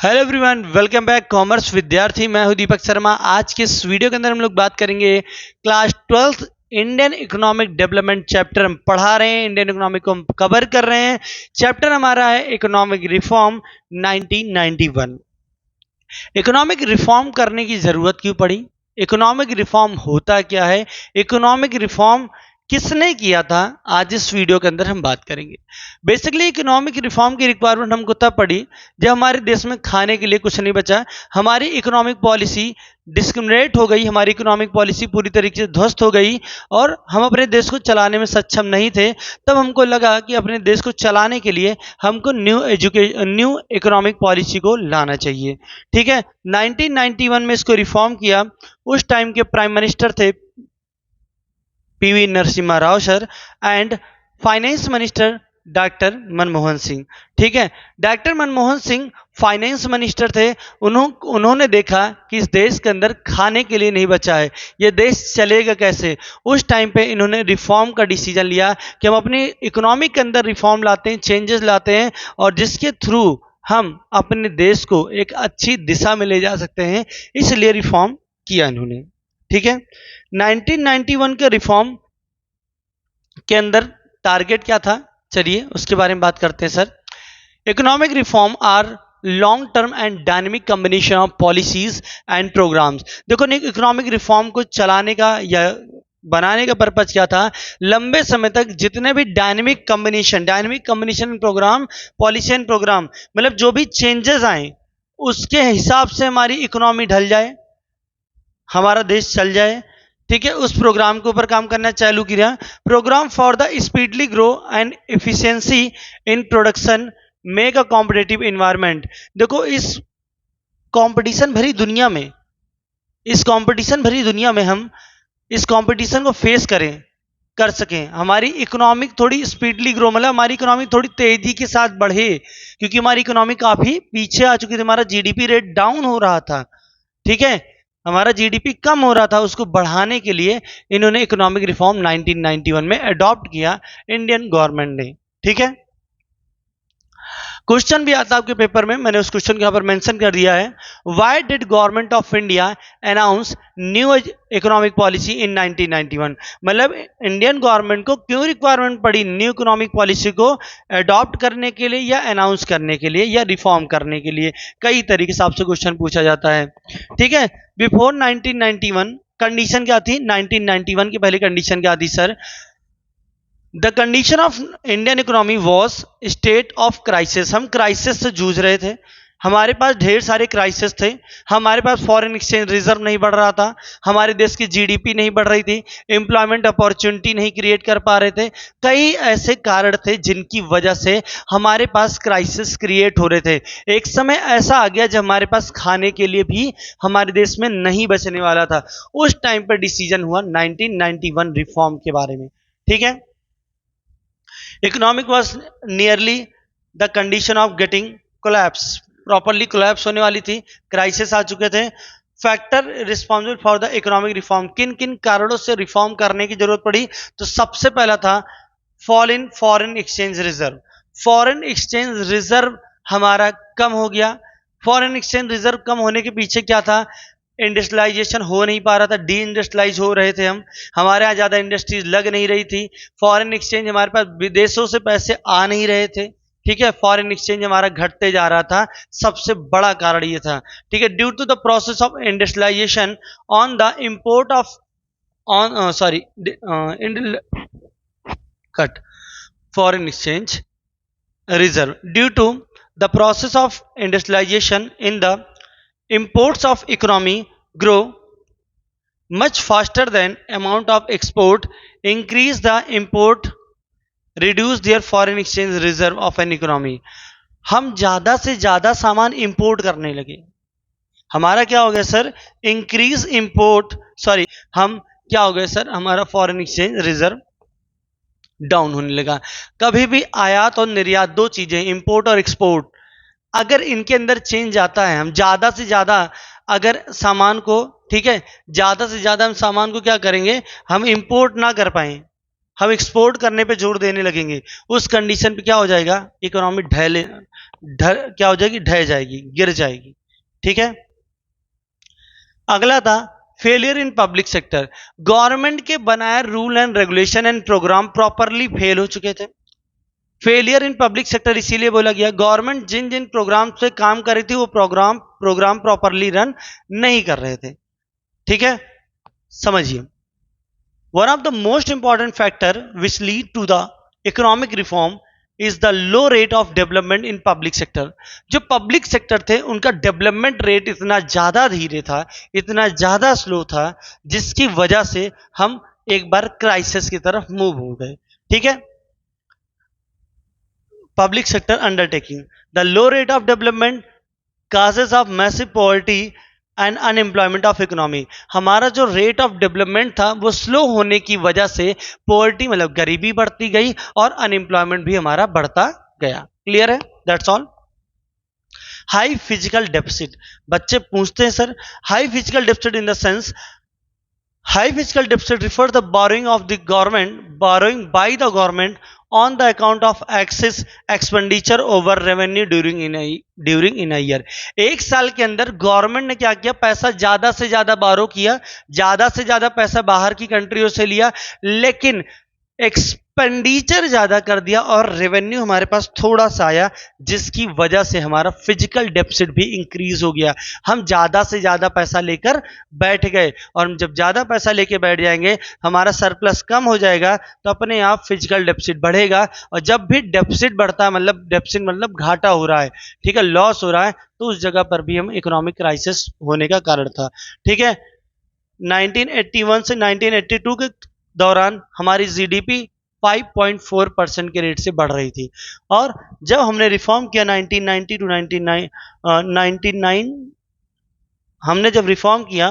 Hello everyone, welcome back commerce विद्यार्थी। मैं हूं दीपक शर्मा। आज के इस वीडियो के अंदर हम लोग बात करेंगे class 12th Indian economic development chapter हम पढ़ा रहे हैं। इंडियन इकोनॉमिक को हम कवर कर रहे हैं। चैप्टर हमारा है इकोनॉमिक रिफॉर्म 1991। इकोनॉमिक रिफॉर्म करने की जरूरत क्यों पड़ी, इकोनॉमिक रिफॉर्म होता क्या है, इकोनॉमिक रिफॉर्म किसने किया था, आज इस वीडियो के अंदर हम बात करेंगे। बेसिकली इकोनॉमिक रिफॉर्म की रिक्वायरमेंट हमको तब पड़ी जब हमारे देश में खाने के लिए कुछ नहीं बचा। हमारी इकोनॉमिक पॉलिसी डिस्क्रिमिनेट हो गई, हमारी इकोनॉमिक पॉलिसी पूरी तरीके से ध्वस्त हो गई और हम अपने देश को चलाने में सक्षम नहीं थे। तब हमको लगा कि अपने देश को चलाने के लिए हमको न्यू इकोनॉमिक पॉलिसी को लाना चाहिए। ठीक है, 1991 में इसको रिफॉर्म किया। उस टाइम के प्राइम मिनिस्टर थे PV Narasimha Rao sir and finance minister doctor Manmohan Singh. ठीक है, doctor Manmohan Singh finance minister थे। उन्होंने देखा कि इस देश के अंदर खाने के लिए नहीं बचा है, ये देश चलेगा कैसे। उस टाइम पे इन्होंने रिफॉर्म का डिसीजन लिया कि हम अपनी इकोनॉमिक के अंदर रिफॉर्म लाते हैं, चेंजेस लाते हैं और जिसके थ्रू हम अपने देश को एक अच्छी दिशा में ले जा सकते हैं, इसलिए रिफॉर्म किया इन्होंने। ठीक है, 1991 के रिफॉर्म के अंदर टारगेट क्या था, चलिए उसके बारे में बात करते हैं sir. Economic reform are long term and dynamic combination of policies and programs. देखो, इकोनॉमिक रिफॉर्म को चलाने का या बनाने का पर्पज क्या था, लंबे समय तक जितने भी dynamic combination program, policy and program, मतलब जो भी चेंजेस आए उसके हिसाब से हमारी इकोनॉमी ढल जाए, हमारा देश चल जाए। ठीक है, उस प्रोग्राम के ऊपर काम करना चालू किया। Program for the speedly grow and efficiency in production make a competitive environment. देखो, इस कंपटीशन भरी दुनिया में हम इस कंपटीशन को फेस कर सकें, हमारी इकोनॉमिक थोड़ी स्पीडली ग्रो, मतलब हमारी इकोनॉमी थोड़ी तेजी के साथ बढ़े, क्योंकि हमारी इकोनॉमी काफी पीछे आ चुकी थी, हमारा जीडीपी रेट डाउन हो रहा था। ठीक है, हमारा जीडीपी कम हो रहा था, उसको बढ़ाने के लिए इन्होंने इकोनॉमिक रिफॉर्म 1991 में अडॉप्ट किया इंडियन गवर्नमेंट ने। ठीक है, क्वेश्चन भी आता है आपके पेपर में, मैंने उस क्वेश्चन को यहां पर मेंशन कर दिया है। Why did government of India announce new economic policy in 1991। मतलब इंडियन गवर्नमेंट को क्यों रिक्वायरमेंट पड़ी न्यू इकोनॉमिक पॉलिसी को अडॉप्ट करने के लिए या अनाउंस करने के लिए या रिफॉर्म करने के लिए, कई तरीके से आपसे क्वेश्चन पूछा जाता है। ठीक है, बिफोर 1991 कंडीशन क्या थी, 1991 की पहली कंडीशन क्या थी sir, the condition of Indian economy was state of crisis. हम क्राइसिस से जूझ रहे थे, हमारे पास ढेर सारे क्राइसिस थे, हमारे पास फॉरेन एक्सचेंज रिजर्व नहीं बढ़ रहा था, हमारे देश की जीडीपी नहीं बढ़ रही थी, एम्प्लॉयमेंट अपॉर्चुनिटी नहीं क्रिएट कर पा रहे थे। कई ऐसे कारण थे जिनकी वजह से हमारे पास क्राइसिस क्रिएट हो रहे थे। एक समय ऐसा आ गया जब हमारे पास खाने के लिए भी हमारे देश में नहीं बचने वाला था। उस टाइम पर डिसीजन हुआ 1991 रिफॉर्म के बारे में। ठीक है, economic was nearly the condition of getting collapse, properly collapse होने वाली थी, क्राइसिस आ चुके थे। Factor responsible for the economic reform, किन किन कारणों से रिफॉर्म करने की जरूरत पड़ी, तो सबसे पहला था fall in foreign exchange reserve. Foreign exchange reserve हमारा कम हो गया। फॉरेन एक्सचेंज रिजर्व कम होने के पीछे क्या था, इंडस्ट्रियलाइजेशन हो नहीं पा रहा था, डी इंडस्ट्रियलाइज हो रहे थे हम, हमारे यहाँ ज़्यादा इंडस्ट्रीज लग नहीं रही थी। फॉरेन एक्सचेंज, हमारे पास विदेशों से पैसे आ नहीं रहे थे। ठीक है, फॉरेन एक्सचेंज हमारा घटते जा रहा था, सबसे बड़ा कारण ये था। ठीक है, due to the process of industrialization on the import of on sorry cut foreign exchange reserve, due to the process of industrialization in the imports of economy grow much faster than amount of export, increase the import, reduce their foreign exchange reserve of an economy। हम ज्यादा से ज्यादा सामान import करने लगे, हमारा क्या हो गया सर, इंक्रीज इंपोर्ट, सॉरी हम क्या हो गया सर, हमारा फॉरेन एक्सचेंज रिजर्व डाउन होने लगा। कभी भी आयात और निर्यात, दो चीजें, इंपोर्ट और एक्सपोर्ट, अगर इनके अंदर चेंज आता है, हम ज्यादा से ज्यादा अगर सामान को, ठीक है, ज्यादा से ज्यादा हम सामान को क्या करेंगे, हम इंपोर्ट ना कर पाए, हम एक्सपोर्ट करने पे जोर देने लगेंगे, उस कंडीशन पे क्या हो जाएगा, इकोनॉमी क्या हो जाएगी, ढह जाएगी, गिर जाएगी। ठीक है। अगला था failure in public sector. Government के बनाए rule and regulation and program properly fail हो चुके थे। फेलियर इन पब्लिक सेक्टर इसीलिए बोला गया, गवर्नमेंट जिन जिन प्रोग्राम पे काम कर रही थी वो प्रोग्राम प्रॉपरली रन नहीं कर रहे थे। ठीक है, समझिए। One of the most important factor which lead to the economic reform is the low rate of development in public sector. जो पब्लिक सेक्टर थे उनका डेवलपमेंट रेट इतना ज्यादा धीरे था, इतना ज्यादा स्लो था, जिसकी वजह से हम एक बार क्राइसिस की तरफ मूव हो गए। ठीक है। Public sector undertaking, the low rate of development causes of massive poverty and unemployment of economy. हमारा जो रेट ऑफ डेवलपमेंट था वो स्लो होने की वजह से पॉवर्टी मतलब गरीबी बढ़ती गई और अनएम्प्लॉयमेंट भी हमारा बढ़ता गया। क्लियर है? That's all. High physical deficit, बच्चे पूछते हैं sir high physical deficit in the sense, high fiscal deficit refers the borrowing by the government on the account of excess expenditure over revenue during in a year। एक साल के अंदर government ने क्या किया, पैसा ज्यादा से ज्यादा बारो किया, ज्यादा से ज्यादा पैसा बाहर की कंट्रियों से लिया, लेकिन एक्सपेंडिचर ज्यादा कर दिया और रेवेन्यू हमारे पास थोड़ा सा आया, जिसकी वजह से हमारा फिजिकल डेफिसिट भी इंक्रीज हो गया। हम ज्यादा से ज्यादा पैसा लेकर बैठ गए, और जब ज्यादा पैसा लेके बैठ जाएंगे हमारा सरप्लस कम हो जाएगा, तो अपने आप फिजिकल डेफिसिट बढ़ेगा। और जब भी डेफिसिट बढ़ता है, मतलब डेफिसिट मतलब घाटा हो रहा है, ठीक है, लॉस हो रहा है, तो उस जगह पर भी हम इकोनॉमिक क्राइसिस होने का कारण था। ठीक है। 1981 से 1982 के दौरान हमारी जीडीपी 5.4% के रेट से बढ़ रही थी, और जब हमने रिफॉर्म किया 1990 टू 99 हमने जब रिफॉर्म किया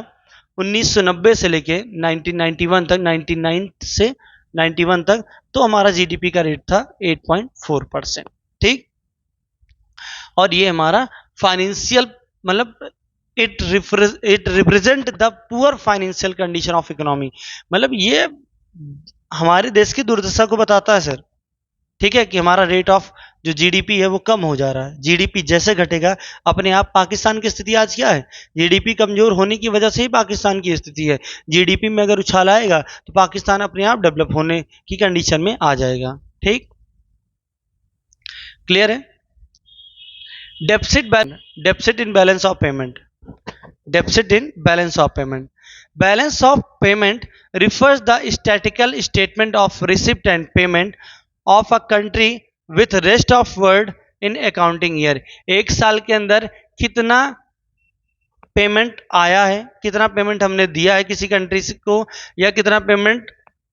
1990 से लेके 1991 तक, 99 से 91 तक, तो हमारा जीडीपी का रेट था 8.4%। ठीक। और ये हमारा फाइनेंशियल मतलब it represent the poor financial condition of economy, मतलब ये हमारे देश की दुर्दशा को बताता है सर। ठीक है, कि हमारा रेट ऑफ जो जीडीपी है वो कम हो जा रहा है। जीडीपी जैसे घटेगा, अपने आप पाकिस्तान की स्थिति आज क्या है, जीडीपी कमजोर होने की वजह से ही पाकिस्तान की स्थिति है। जीडीपी में अगर उछाल आएगा तो पाकिस्तान अपने आप डेवलप होने की कंडीशन में आ जाएगा। ठीक, क्लियर है? Deficit in balance of payment, deficit in balance of payment, balance of payment refers the statistical statement of receipt and payment of a country with rest of world in accounting year। एक साल के अंदर कितना payment आया है, कितना payment हमने दिया है किसी कंट्री को, या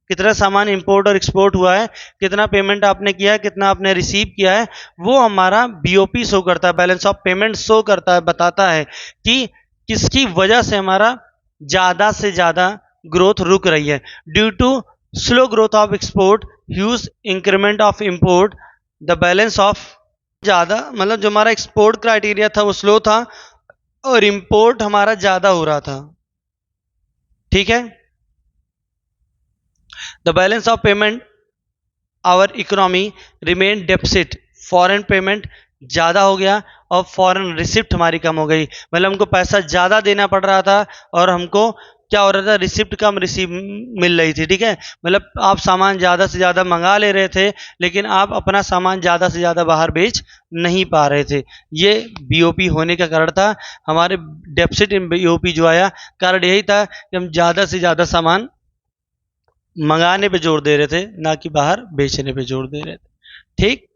कितना सामान इंपोर्ट और एक्सपोर्ट हुआ है, कितना पेमेंट आपने किया है, कितना आपने रिसीव किया है, वो हमारा बीओपी शो करता है, बैलेंस ऑफ पेमेंट शो करता है, बताता है कि किसकी वजह से हमारा ज्यादा से ज्यादा ग्रोथ रुक रही है। Due to slow growth of export, huge increment of import, the balance of ज्यादा मतलब जो हमारा एक्सपोर्ट क्राइटेरिया था वो स्लो था और इंपोर्ट हमारा ज्यादा हो रहा था। ठीक है। The balance of payment our economy remain deficit, foreign payment ज्यादा हो गया और फॉरेन रिसिप्ट हमारी कम हो गई, मतलब हमको पैसा ज्यादा देना पड़ रहा था और हमको क्या हो रहा था, रिसिप्ट कम रिसीव मिल रही थी। ठीक है, मतलब आप सामान ज्यादा से ज्यादा मंगा ले रहे थे, लेकिन आप अपना सामान ज्यादा से ज्यादा बाहर बेच नहीं पा रहे थे। ये बीओपी होने का कारण था। हमारे डेफिसिट इन बीओपी जो आया, कारण यही था कि हम ज्यादा से ज्यादा सामान मंगाने पे जोर दे रहे थे, ना कि बाहर बेचने पे जोर दे रहे थे। ठीक,